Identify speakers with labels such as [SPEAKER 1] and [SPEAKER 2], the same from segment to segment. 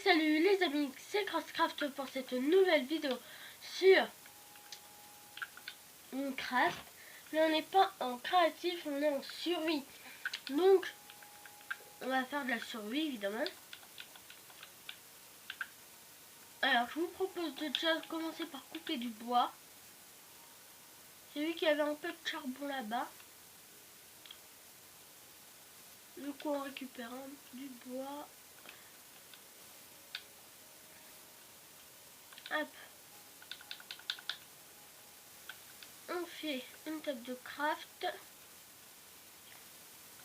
[SPEAKER 1] Salut les amis, c'est Crosscraft pour cette nouvelle vidéo sur Minecraft. Mais on n'est pas en créatif, on est en survie. Donc, on va faire de la survie évidemment. Alors, je vous propose de déjà commencer par couper du bois. J'ai vu qu'il y avait un peu de charbon là-bas. Du coup, on récupère du bois. Hop. On fait une table de craft.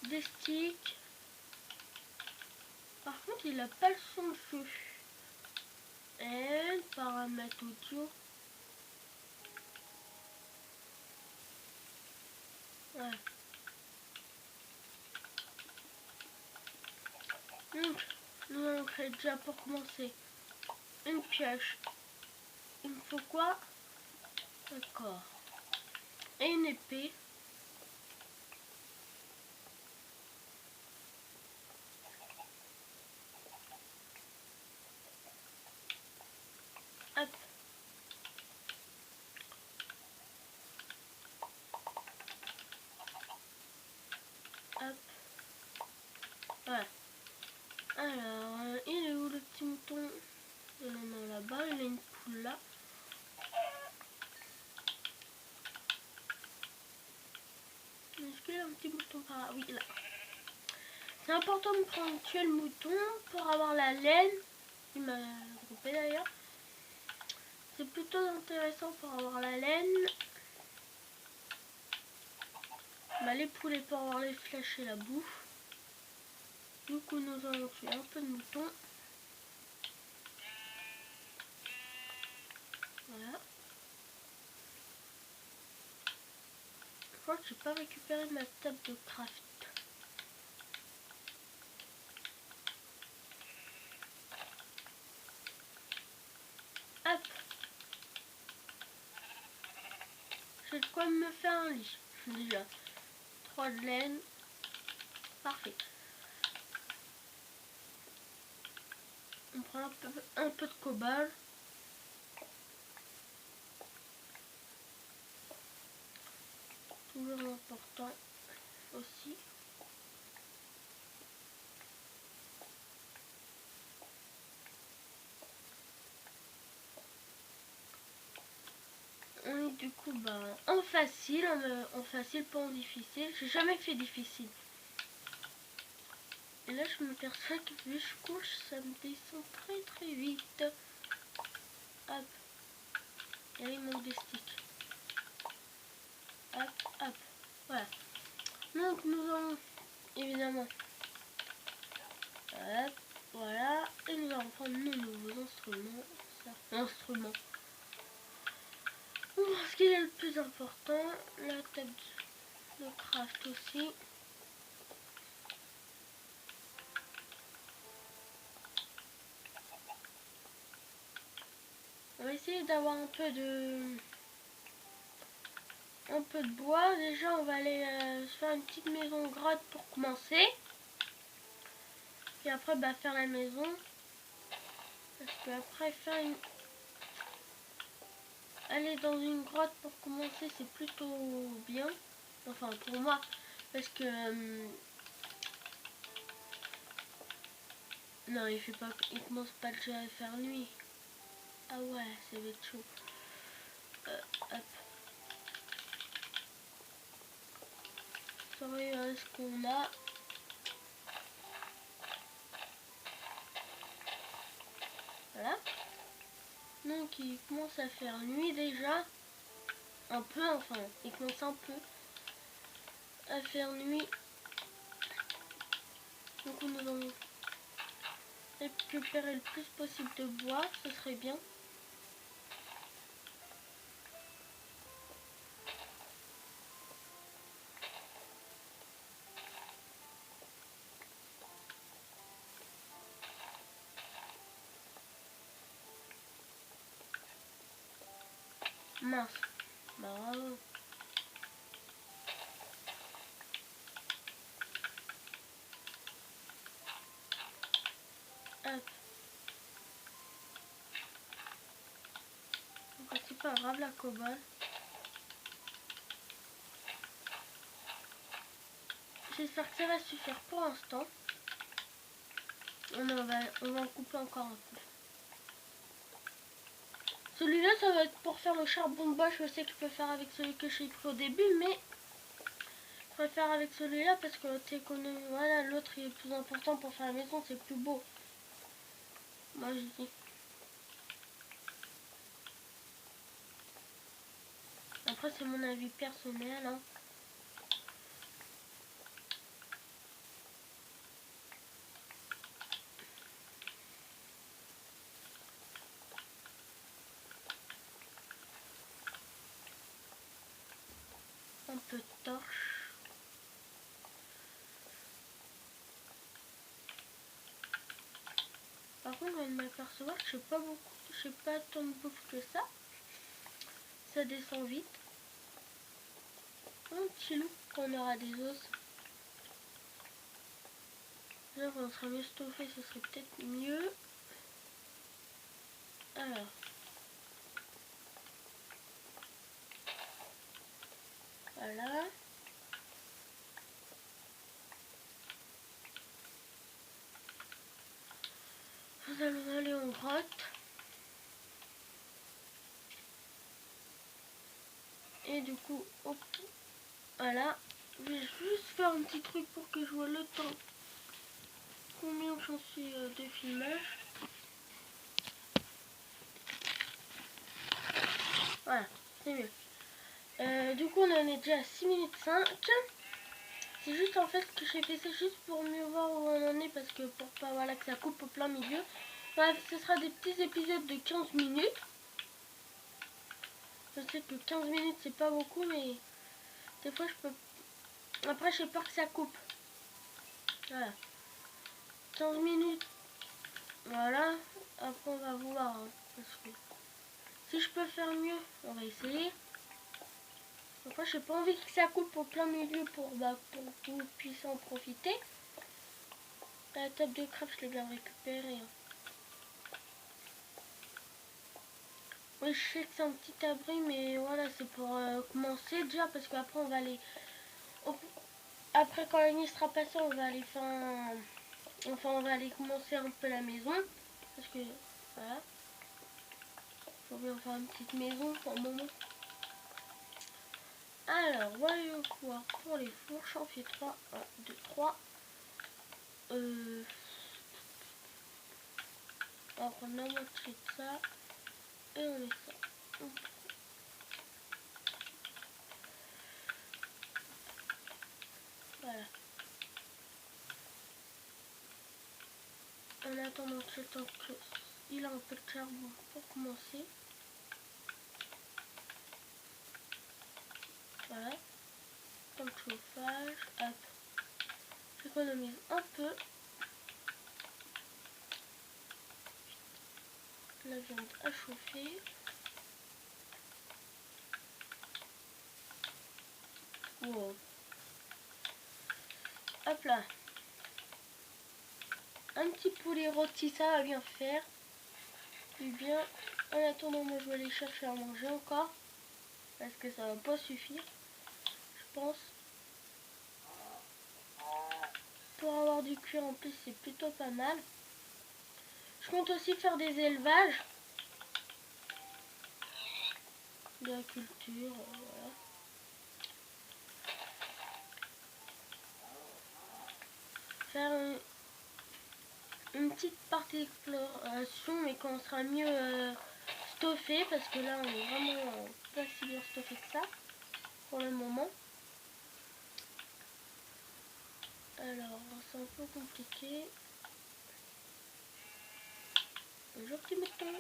[SPEAKER 1] Des sticks. Par contre, il n'a pas le son de feu. Et paramètres audio. Ouais. Donc, nous allons créer déjà pour commencer une pioche. Il me faut quoi? D'accord. Et une épée. Hop. Hop. Voilà. Alors, il est où le petit mouton? Il en a là-bas, il a une poule là. Est-ce qu'il y a un petit mouton par là? Oui, là. C'est important de prendre tuer le mouton pour avoir la laine. Il m'a groupé d'ailleurs. C'est plutôt intéressant pour avoir la laine. Bah, les poulets pour avoir les flèches et la bouffe. Du coup, nous allons tuer un peu de moutons. Voilà. Je crois que j'ai pas récupéré ma table de craft. Hop. J'ai de quoi me faire un lit. Déjà. 3 de laine. Parfait. On prend un peu de cobalt. Toujours important aussi. On est du coup en facile, en facile, pas en difficile. J'ai jamais fait difficile. Et là je m'aperçois que vu que je couche, ça me descend très vite. Hop. Et là il manque des sticks. Hop, hop. Voilà. Donc nous allons évidemment. Hop, voilà. Et nous allons prendre nos nouveaux instruments. Instruments. Ce qui est le plus important, la table de craft aussi. On va essayer d'avoir un peu de bois. Déjà on va aller se faire une petite maison grotte pour commencer. Et après faire la maison. Parce que après faire aller dans une grotte pour commencer c'est plutôt bien. Enfin pour moi. Parce que non il commence pas déjà à faire nuit. Ah ouais, ça va être chaud. Hop. Sorry, ce qu'on a. Voilà. Donc il commence à faire nuit déjà. Un peu, enfin, il commence un peu à faire nuit. Donc nous allons récupérer le plus possible de bois, ce serait bien. Mince. Bravo. Hop. grave la cobalt. J'espère que ça va suffire pour l'instant. On va en couper encore un peu. Celui-là, ça va être pour faire le charbon de bois. Je sais que je peux faire avec celui que j'ai pris au début, mais je préfère avec celui-là parce que voilà, l'autre il est plus important pour faire la maison, c'est plus beau. Moi je dis. Après c'est mon avis personnel. Hein. Un peu de torche. Par contre, on vient de m'apercevoir que je sais pas beaucoup, je sais pas tant de bouffe que ça. Ça descend vite. Un petit loup qu'on aura des os. Là, on sera mieux stocké, ce serait peut-être mieux. Alors. Voilà. Nous allons aller en grotte. Et du coup, hop, voilà. Je vais juste faire un petit truc pour que je vois le temps. Combien j'en suis de filmage. Voilà, c'est mieux. Du coup, on en est déjà à 6 minutes 5. C'est juste en fait que j'ai fait ça juste pour mieux voir où on en est parce que pour pas voilà, que ça coupe au plein milieu. Bref, ce sera des petits épisodes de 15 minutes. Je sais que 15 minutes c'est pas beaucoup, mais des fois je peux. Après, j'ai peur que ça coupe. Voilà. 15 minutes. Voilà. Après, on va voir. Hein, parce que si je peux faire mieux, on va essayer. Après, j'ai pas envie que ça coupe au plein milieu pour que vous puissiez en profiter. La table de crabe, je l'ai bien récupérée. Hein. Oui, je sais que c'est un petit abri, mais voilà, c'est pour commencer déjà, parce qu'après, on va aller... Après, quand la nuit sera passée, on va aller faire Enfin, on va aller commencer un peu la maison, parce que, voilà, faut bien faire une petite maison pour le moment. Alors, voyons voir pour les fours, j'en fais 3, 1, 2, 3. On va prendre la moitié de ça, et on met ça. Voilà. En attendant que le temps qu'il a un peu de charbon pour commencer. Voilà. Comme chauffage. Hop. J'économise un peu. La viande à chauffer. Wow. Hop là. Un petit poulet rôti, ça va bien faire. Et bien, en attendant, moi je vais aller chercher à manger encore. Parce que ça va pas suffire. Je pense. Pour avoir du cuir en plus, c'est plutôt pas mal. Je compte aussi faire des élevages. De la culture, voilà. Faire une petite partie d'exploration, mais quand on sera mieux stoffé, parce que là on est vraiment pas si bien stoffé que ça pour le moment. Alors c'est un peu compliqué. Bonjour petit mouton.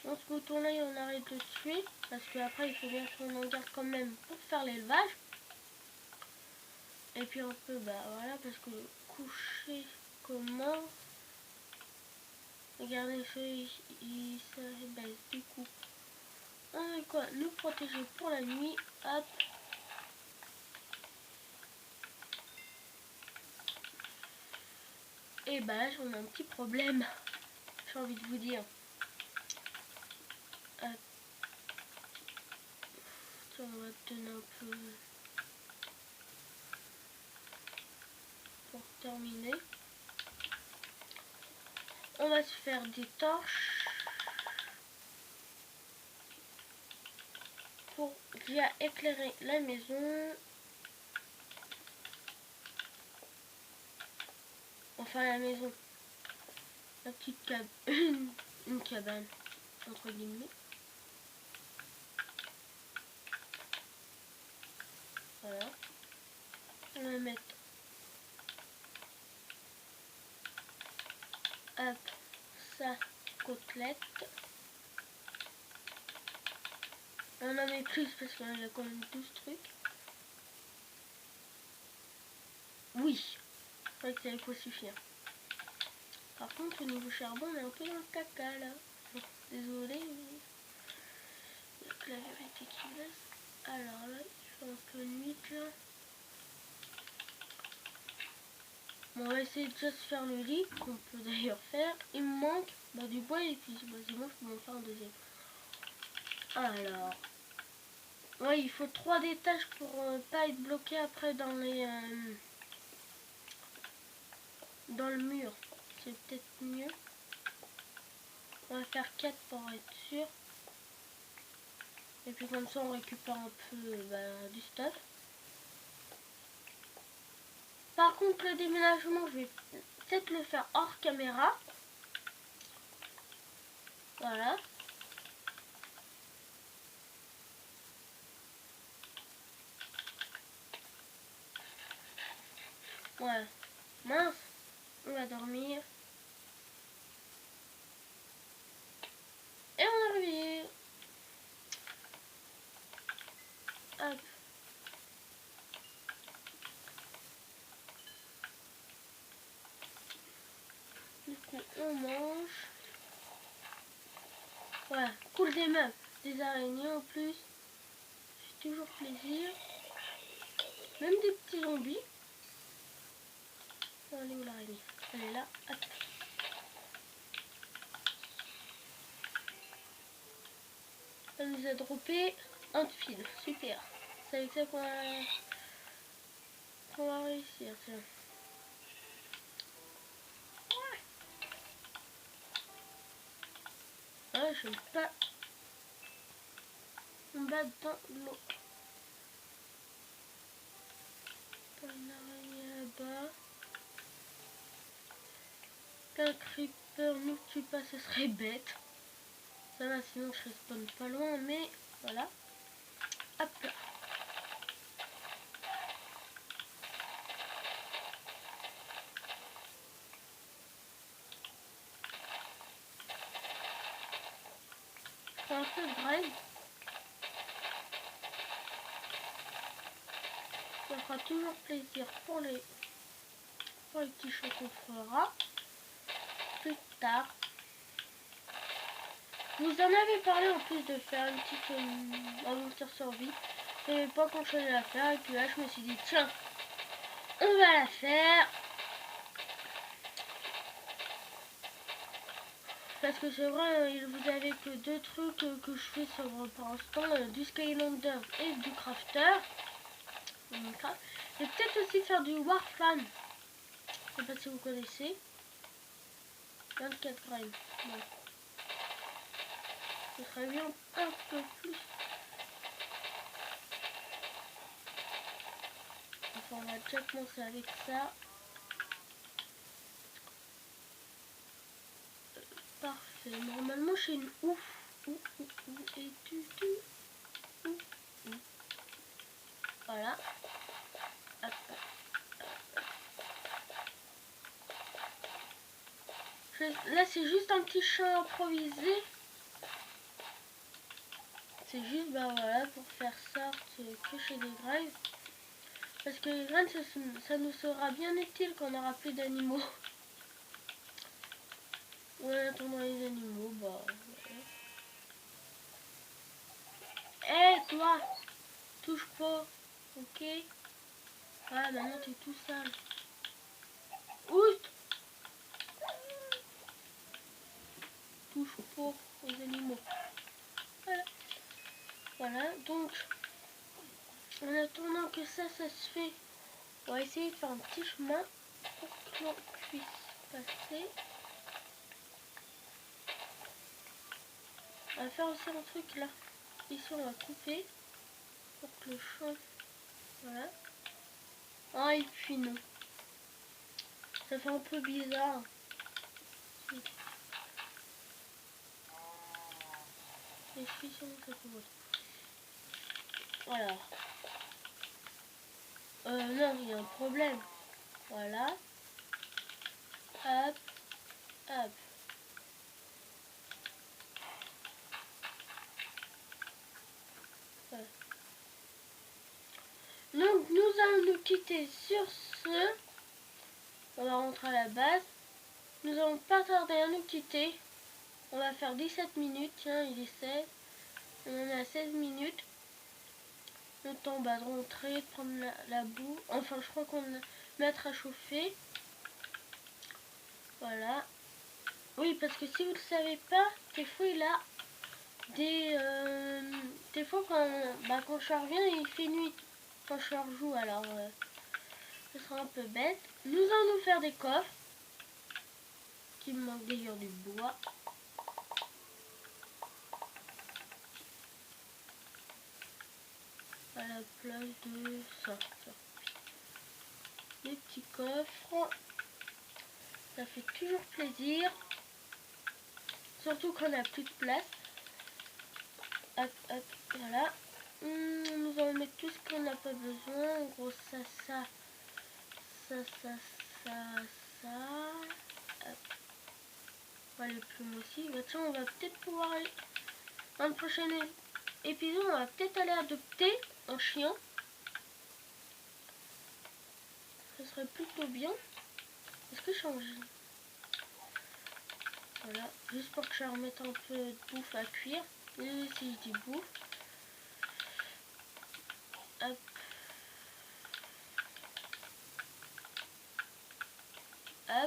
[SPEAKER 1] Dans ce mouton là on arrête de tuer, parce qu'après il faut bien qu'on en garde quand même pour faire l'élevage. Et puis on peut, voilà, parce que coucher comment. Regardez, ça baisse du coup. On va quoi, nous protéger pour la nuit. Hop. Et j'en ai un petit problème. J'ai envie de vous dire. Ça, on va donner un peu pour terminer. On va se faire des torches pour bien éclairer la maison. Enfin la maison. La petite cabane. Une cabane entre guillemets. Voilà. On va mettre hop sa côtelette. On en met plus parce qu'il y a quand même 12 trucs. Oui, je crois que ça va pas suffire. Par contre, au niveau charbon, on est un peu dans le caca là. Désolé, mais il y a que la vérité qui laisse. Alors là, il fait un peu nuit là. Bon, on va essayer de déjà se faire le lit, qu'on peut d'ailleurs faire. Il me manque du bois et puis sinon je peux en faire un deuxième. Alors, ouais, il faut 3 étages pour pas être bloqué après dans les dans le mur. C'est peut-être mieux. On va faire 4 pour être sûr. Et puis comme ça on récupère un peu du stuff. Par contre le déménagement je vais peut-être le faire hors caméra. Voilà. Voilà. Mince. On va dormir. Et on est réveillé. Hop. Du coup on mange. Voilà. Cool des meubles. Des araignées en plus. C'est toujours plaisir. Même des petits zombies. Elle est où l'araignée? Elle est là. Hop. Elle nous a droppé un fil. Super. C'est avec ça qu'on va réussir. Tiens. Ah, je n'aime pas me battre dans l'eau. Une araignée là-bas. Qu'un creeper nous tue pas, ce serait bête. Ça va, sinon je respawn pas loin, mais voilà. Hop là. Je fais un peu de braise. Ça fera toujours plaisir pour les petits choux qu'on fera plus tard. Vous en avez parlé en plus de faire une petite aventure survie. Je savais pas quand je allais la faire et puis là je me suis dit tiens, on va la faire. Parce que c'est vrai, vous avez que 2 trucs que je fais sur pour l'instant, du Skylander et du Crafter. Et peut-être aussi faire du Warfan. Je sais pas si vous connaissez. 24 grammes. Bon. Ce serait bien un peu plus. Enfin, on va déjà commencer avec ça. Parfait. Normalement, je suis une ouf. Et voilà. Hop. Là, c'est juste un petit champ improvisé. C'est juste, voilà, pour faire sorte que chez des graines. Parce que les graines, ça nous sera bien utile quand on n'aura plus d'animaux. Ou en attendant les animaux, Hé, toi, touche pas, ok? Ah, maintenant t'es tout sale. Oust! Touche pas aux animaux. Voilà. Voilà, donc En attendant que ça se fait, on va essayer de faire un petit chemin pour que l'on puisse passer. On va faire aussi un truc là. Ici on va couper pour que le champ... Voilà. Ah et puis non. Ça fait un peu bizarre. Et puis sinon ça fait bon. Voilà. Non, il y a un problème. Voilà. Hop. Hop. Voilà. Donc nous allons nous quitter sur ce. On va rentrer à la base. Nous allons pas tarder à nous quitter. On va faire 17 minutes. Tiens, il est 16. On est à 16 minutes. Le temps de rentrer, de prendre la boue. Enfin, je crois qu'on va mettre à chauffer. Voilà. Oui, parce que si vous ne le savez pas, des fois il a des fois quand je reviens, il fait nuit. Quand je rejoue, alors ce sera un peu bête. Nous allons nous faire des coffres. Qui me manque d'ailleurs du bois. À la place de ça. Les petits coffres. Ça fait toujours plaisir. Surtout quand on n'a plus de place. Hop, hop, voilà. Nous allons mettre tout ce qu'on n'a pas besoin. En gros, ça. Hop. Voilà, le plume aussi. Bah, tiens, on va peut-être pouvoir aller... Dans le prochain épisode, on va peut-être aller adopter un chien. Ce serait plutôt bien. Est-ce que je change? Voilà, juste pour que je remette un peu de bouffe à cuire. Et si je dis bouffe. Hop.